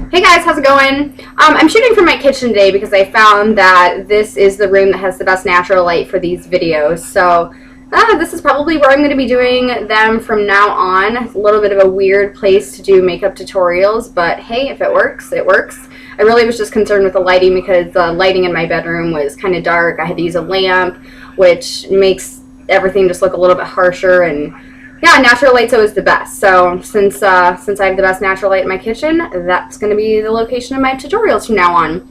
Hey guys, how's it going? I'm shooting from my kitchen today because I found that this is the room that has the best natural light for these videos. So this is probably where I'm going to be doing them from now on. It's a little bit of a weird place to do makeup tutorials, but hey, if it works, it works. I really was just concerned with the lighting because the lighting in my bedroom was kind of dark. I had to use a lamp, which makes everything just look a little bit harsher, and yeah, natural light's always the best. So since I have the best natural light in my kitchen, that's going to be the location of my tutorials from now on.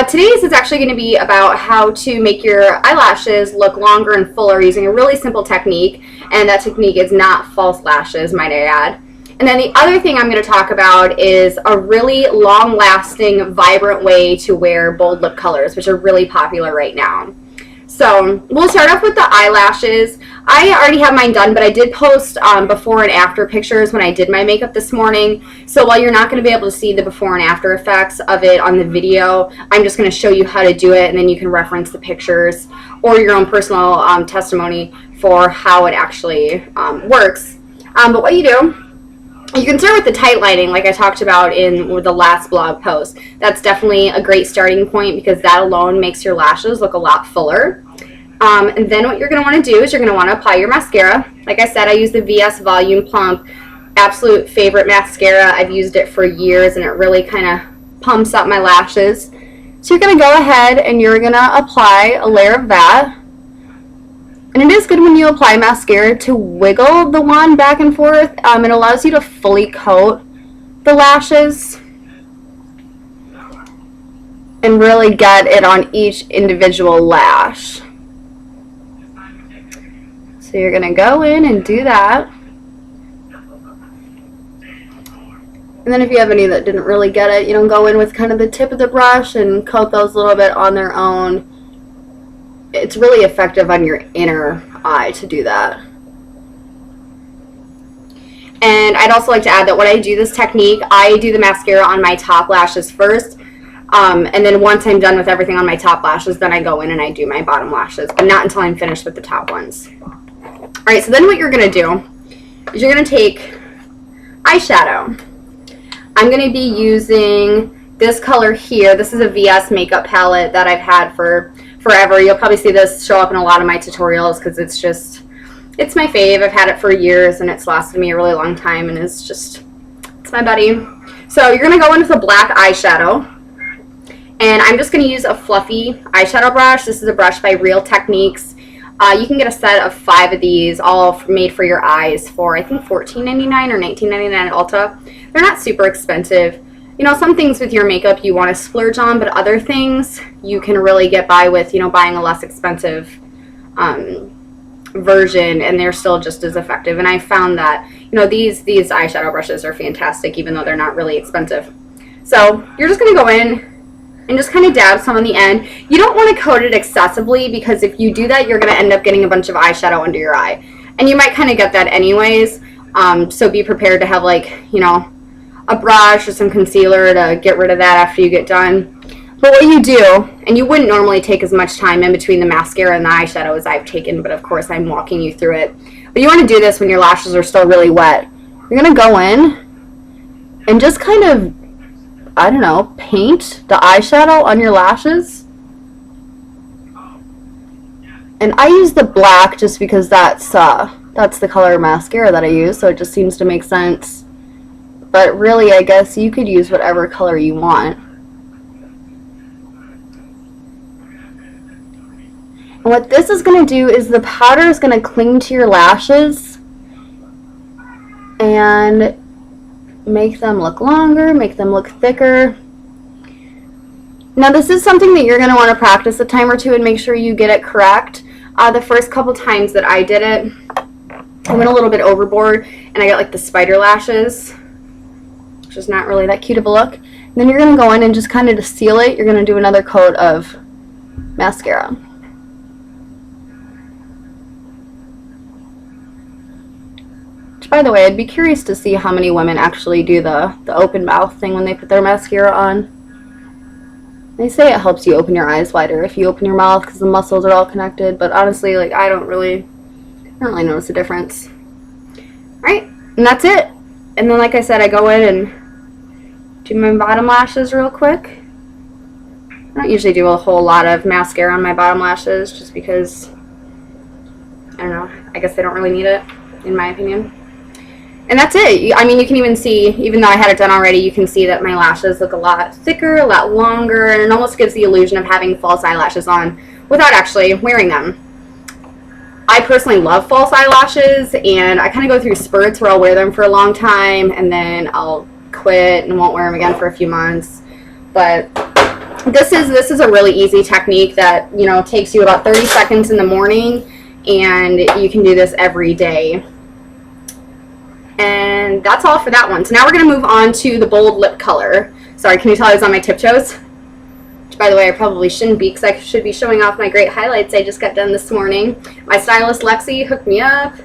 Today's is actually going to be about how to make your eyelashes look longer and fuller using a really simple technique, and that technique is not false lashes, might I add. And then the other thing I'm going to talk about is a really long-lasting, vibrant way to wear bold lip colors, which are really popular right now. So we'll start off with the eyelashes. I already have mine done, but I did post before and after pictures when I did my makeup this morning. So while you're not going to be able to see the before and after effects of it on the video, I'm just going to show you how to do it, and then you can reference the pictures or your own personal testimony for how it actually works. But what you do, you can start with the tight lighting like I talked about in the last blog post. That's definitely a great starting point because that alone makes your lashes look a lot fuller. And then what you're going to want to do is you're going to want to apply your mascara. Like I said, I use the VS Volume Plump. Absolute favorite mascara. I've used it for years and it really kind of pumps up my lashes. So you're going to go ahead and you're going to apply a layer of that. And it is good when you apply mascara to wiggle the wand back and forth. It allows you to fully coat the lashes and really get it on each individual lash. So you're going to go in and do that. And then if you have any that didn't really get it, go in with kind of the tip of the brush and coat those a little bit on their own. It's really effective on your inner eye to do that. And I'd also like to add that when I do this technique, I do the mascara on my top lashes first. And then once I'm done with everything on my top lashes, then I go in and I do my bottom lashes, but not until I'm finished with the top ones. Alright, so then what you're going to do is you're going to take eyeshadow. I'm going to be using this color here. This is a VS makeup palette that I've had for forever. You'll probably see this show up in a lot of my tutorials because it's my fave. I've had it for years and it's lasted me a really long time, and it's my buddy. So you're going to go in with a black eyeshadow, and I'm just going to use a fluffy eyeshadow brush. This is a brush by Real Techniques. You can get a set of 5 of these, all made for your eyes, for I think $14.99 or $19.99 at Ulta. They're not super expensive. Some things with your makeup you want to splurge on, but other things you can really get by with, buying a less expensive version, and they're still just as effective. And I found that, these eyeshadow brushes are fantastic, even though they're not really expensive. So you're just going to go in and just kind of dab some on the end. You don't want to coat it excessively because if you do that, you're going to end up getting a bunch of eyeshadow under your eye. And you might kind of get that anyways, so be prepared to have a brush or some concealer to get rid of that after you get done. But what you do, and you wouldn't normally take as much time in between the mascara and the eyeshadow as I've taken, but of course I'm walking you through it. But you want to do this when your lashes are still really wet. You're going to go in and just kind of, I don't know, paint the eyeshadow on your lashes. And I use the black just because that's the color of mascara that I use, so it just seems to make sense. But really, I guess you could use whatever color you want. And what this is going to do is the powder is going to cling to your lashes and make them look longer, make them look thicker. Now this is something that you're going to want to practice a time or two and make sure you get it correct. The first couple times that I did it, I went a little bit overboard and I got like the spider lashes, which is not really that cute of a look. And then you're going to go in and just kind of to seal it, you're going to do another coat of mascara. Which, by the way, I'd be curious to see how many women actually do the open mouth thing when they put their mascara on. They say it helps you open your eyes wider if you open your mouth because the muscles are all connected, but honestly, I don't really notice a difference. Alright, and that's it. And then, like I said, I go in and do my bottom lashes real quick. I don't usually do a whole lot of mascara on my bottom lashes just because, I don't know, I guess I don't really need it, in my opinion. And that's it. I mean, you can even see, even though I had it done already, you can see that my lashes look a lot thicker, a lot longer, and it almost gives the illusion of having false eyelashes on without actually wearing them. I personally love false eyelashes, and I kind of go through spurts where I'll wear them for a long time, and then I'll quit and won't wear them again for a few months. But this is a really easy technique that, you know, takes you about 30 seconds in the morning, and you can do this every day. And that's all for that one. So now we're going to move on to the bold lip color. Sorry, can you tell I was on my tiptoes? Which, by the way, I probably shouldn't be, because I should be showing off my great highlights I just got done this morning. My stylist, Lexi, hooked me up.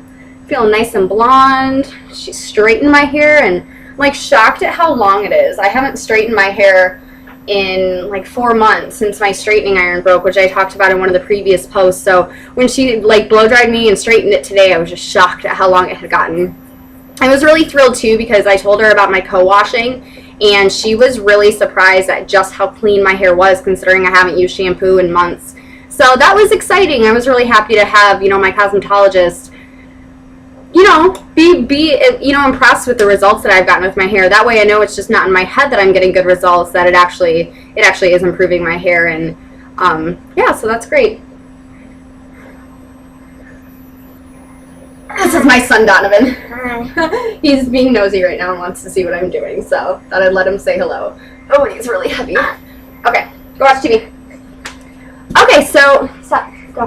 Feeling nice and blonde. She straightened my hair, and I'm like shocked at how long it is. I haven't straightened my hair in like 4 months since my straightening iron broke, which I talked about in one of the previous posts. So when she like blow dried me and straightened it today, I was just shocked at how long it had gotten. I was really thrilled too because I told her about my co-washing, and she was really surprised at just how clean my hair was, considering I haven't used shampoo in months. So that was exciting. I was really happy to have, you know, my cosmetologist, you know, be you know, impressed with the results that I've gotten with my hair. That way I know it's just not in my head that I'm getting good results, that it actually is improving my hair. And yeah, so that's great. This is my son, Donovan. Hi. He's being nosy right now and wants to see what I'm doing, so thought I'd let him say hello. Oh, and he's really heavy. Okay, go watch TV. Okay, so, stop, go.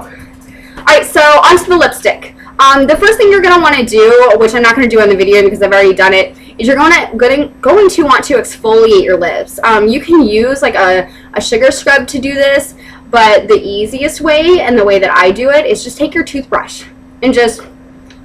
Alright, so onto the lipstick. The first thing you're going to want to do, which I'm not going to do in the video because I've already done it, is you're going to want to exfoliate your lips. You can use like a sugar scrub to do this, but the easiest way, and the way that I do it, is just take your toothbrush and just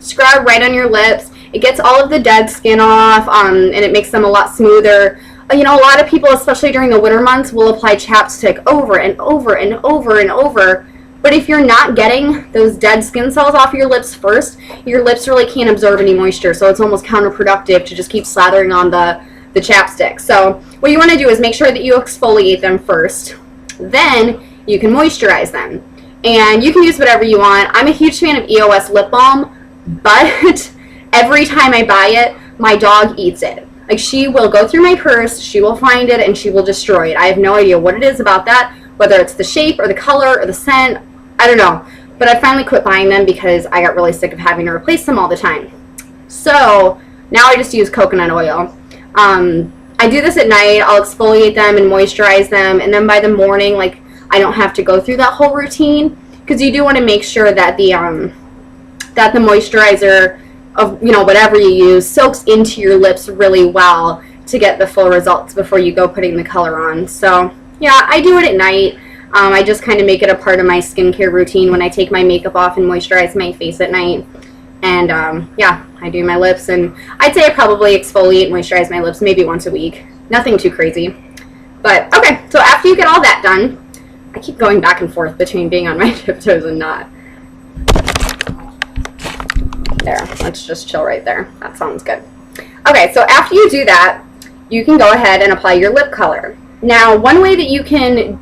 scrub right on your lips. It gets all of the dead skin off, and it makes them a lot smoother. You know, a lot of people, especially during the winter months, will apply chapstick over and over and over and over. But if you're not getting those dead skin cells off your lips first, your lips really can't absorb any moisture. So it's almost counterproductive to just keep slathering on the chapstick. So what you want to do is make sure that you exfoliate them first. Then you can moisturize them. And you can use whatever you want. I'm a huge fan of EOS lip balm, but every time I buy it, my dog eats it. Like, she will go through my purse, she will find it, and she will destroy it. I have no idea what it is about that, whether it's the shape or the color or the scent, I don't know. But I finally quit buying them because I got really sick of having to replace them all the time. So now I just use coconut oil. I do this at night. I'll exfoliate them and moisturize them, and then by the morning, like, I don't have to go through that whole routine, because you do want to make sure that the moisturizer of, you know, whatever you use soaks into your lips really well to get the full results before you go putting the color on. So yeah, I do it at night. I just kind of make it a part of my skincare routine when I take my makeup off and moisturize my face at night. And yeah, I do my lips, and I'd say I probably exfoliate and moisturize my lips maybe once a week. Nothing too crazy. But okay, so after you get all that done, I keep going back and forth between being on my tiptoes and not. There, let's just chill right there. That sounds good. Okay, so after you do that, you can go ahead and apply your lip color. Now, one way that you can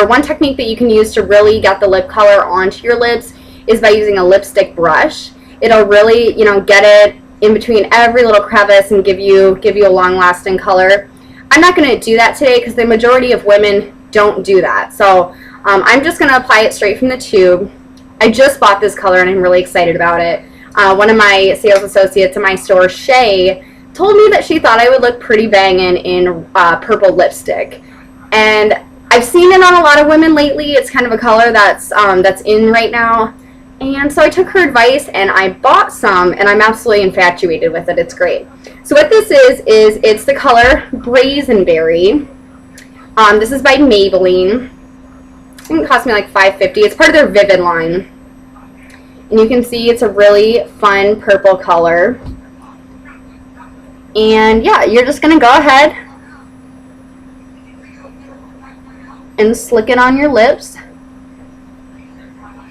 one technique that you can use to really get the lip color onto your lips is by using a lipstick brush. It'll really, you know, get it in between every little crevice and give you a long-lasting color. I'm not going to do that today because the majority of women don't do that. So I'm just going to apply it straight from the tube. I just bought this color and I'm really excited about it. One of my sales associates in my store, Shay, told me that she thought I would look pretty banging in purple lipstick. And I've seen it on a lot of women lately. It's kind of a color that's in right now. And so I took her advice and I bought some, and I'm absolutely infatuated with it. It's great. So what this is it's the color Brazenberry. This is by Maybelline. I think it cost me like $5.50. It's part of their Vivid line. And you can see it's a really fun purple color. And yeah, you're just going to go ahead and slick it on your lips.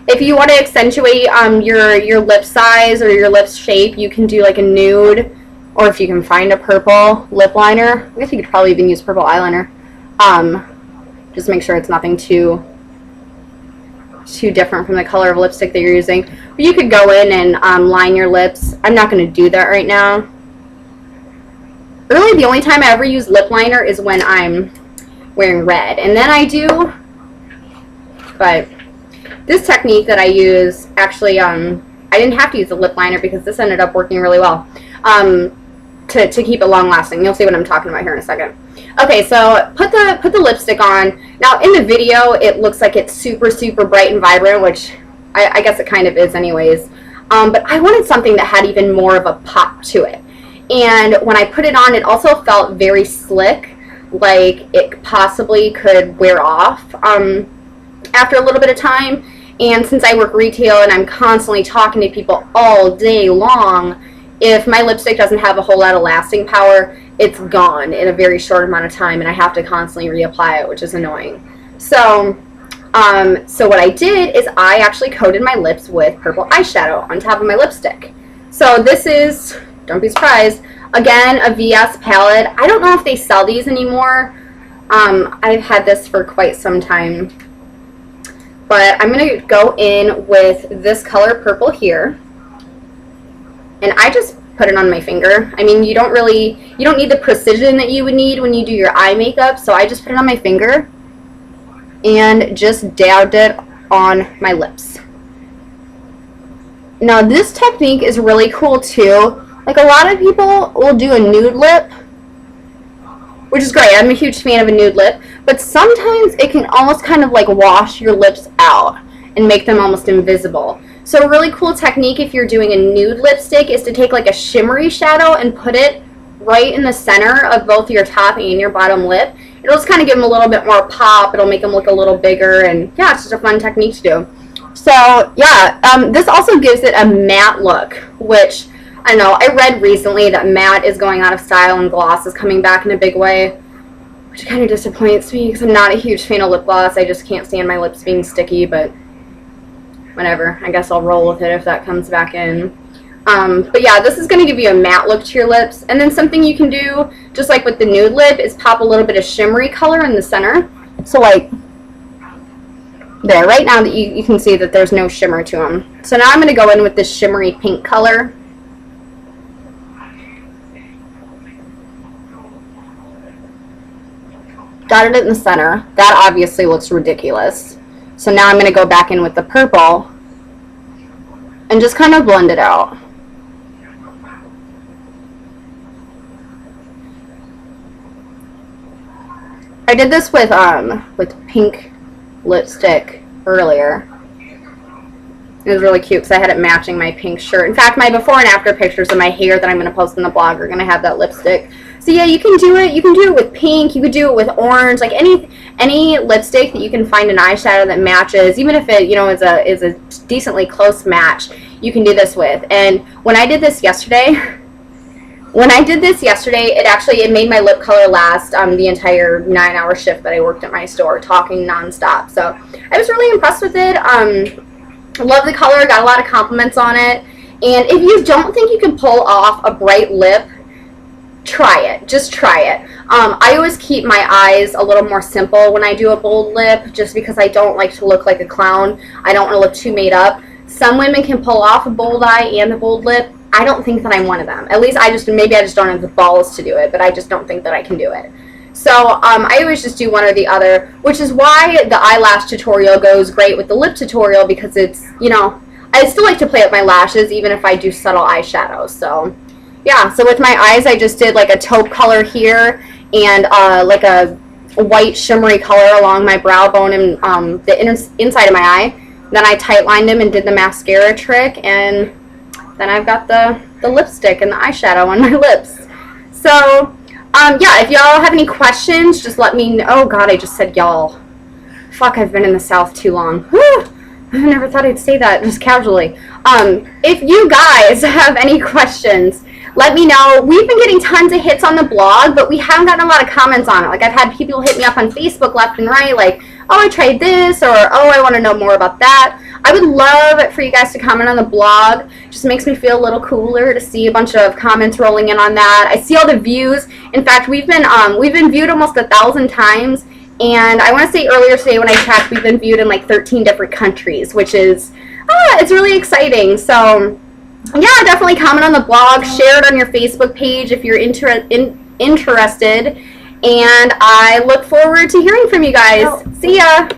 If you want to accentuate your lip size or your lips shape, you can do like a nude or if you can find a purple lip liner. I guess you could probably even use purple eyeliner. Just make sure it's nothing too different from the color of lipstick that you're using. But you could go in and line your lips. I'm not going to do that right now. Really, the only time I ever use lip liner is when I'm wearing red, and then I do. But this technique that I use, actually, I didn't have to use a lip liner because this ended up working really well to keep it long lasting. You'll see what I'm talking about here in a second. Okay, so put the lipstick on. Now in the video, it looks like it's super, super bright and vibrant, which I guess it kind of is anyways. But I wanted something that had even more of a pop to it. And when I put it on, it also felt very slick, like it possibly could wear off after a little bit of time. And since I work retail and I'm constantly talking to people all day long, if my lipstick doesn't have a whole lot of lasting power, it's gone in a very short amount of time, and I have to constantly reapply it, which is annoying. So what I did is I actually coated my lips with purple eyeshadow on top of my lipstick. So this is, don't be surprised, again, a VS palette. I don't know if they sell these anymore. I've had this for quite some time. But I'm going to go in with this color purple here. And I just put it on my finger. I mean, you don't need the precision that you would need when you do your eye makeup. So I just put it on my finger and just dabbed it on my lips. Now this technique is really cool too. Like, a lot of people will do a nude lip, which is great. I'm a huge fan of a nude lip, but sometimes it can almost kind of like wash your lips out and make them almost invisible. So a really cool technique if you're doing a nude lipstick is to take like a shimmery shadow and put it right in the center of both your top and your bottom lip. It'll just kind of give them a little bit more pop. It'll make them look a little bigger, and yeah, it's just a fun technique to do. So yeah, this also gives it a matte look, which I know, I read recently that matte is going out of style and gloss is coming back in a big way, which kind of disappoints me because I'm not a huge fan of lip gloss. I just can't stand my lips being sticky, but whatever. I guess I'll roll with it if that comes back in. But yeah, this is going to give you a matte look to your lips. And then something you can do, just like with the nude lip, is pop a little bit of shimmery color in the center. So like there, right now that you can see that there's no shimmer to them. So now I'm going to go in with this shimmery pink color. Got it in the center. That obviously looks ridiculous. So now I'm going to go back in with the purple and just kind of blend it out. I did this with pink lipstick earlier. It was really cute because I had it matching my pink shirt. In fact, my before and after pictures of my hair that I'm going to post in the blog are going to have that lipstick. So yeah, you can do it. You can do it with pink. You could do it with orange. Like any lipstick that you can find an eyeshadow that matches, even if it is a decently close match, you can do this with. And when I did this yesterday, it made my lip color last the entire 9-hour shift that I worked at my store, talking nonstop. So I was really impressed with it. Love the color. Got a lot of compliments on it. And if you don't think you can pull off a bright lip, try it. Just try it. I always keep my eyes a little more simple when I do a bold lip, just because I don't like to look like a clown. I don't want to look too made up. Some women can pull off a bold eye and a bold lip. I don't think that I'm one of them. At least maybe I just don't have the balls to do it, but I just don't think that I can do it. So I always just do one or the other, which is why the eyelash tutorial goes great with the lip tutorial, because it's, I still like to play with my lashes even if I do subtle eyeshadows. So yeah, so with my eyes, I just did like a taupe color here and like a white shimmery color along my brow bone and the inside of my eye. Then I tight lined them and did the mascara trick, and then I've got the lipstick and the eyeshadow on my lips. So yeah, if y'all have any questions, just let me know. Oh God, I just said y'all. Fuck, I've been in the South too long. Whew. I never thought I'd say that just casually. If you guys have any questions, let me know. We've been getting tons of hits on the blog, but we haven't gotten a lot of comments on it. Like, I've had people hit me up on Facebook left and right, like, oh, I tried this, or oh, I want to know more about that. I would love for you guys to comment on the blog. Just makes me feel a little cooler to see a bunch of comments rolling in on that. I see all the views. In fact, we've been viewed almost 1,000 times, and I want to say earlier today when I checked, we've been viewed in like 13 different countries, which is it's really exciting. So yeah, definitely comment on the blog, share it on your Facebook page if you're interested, and I look forward to hearing from you guys. See ya!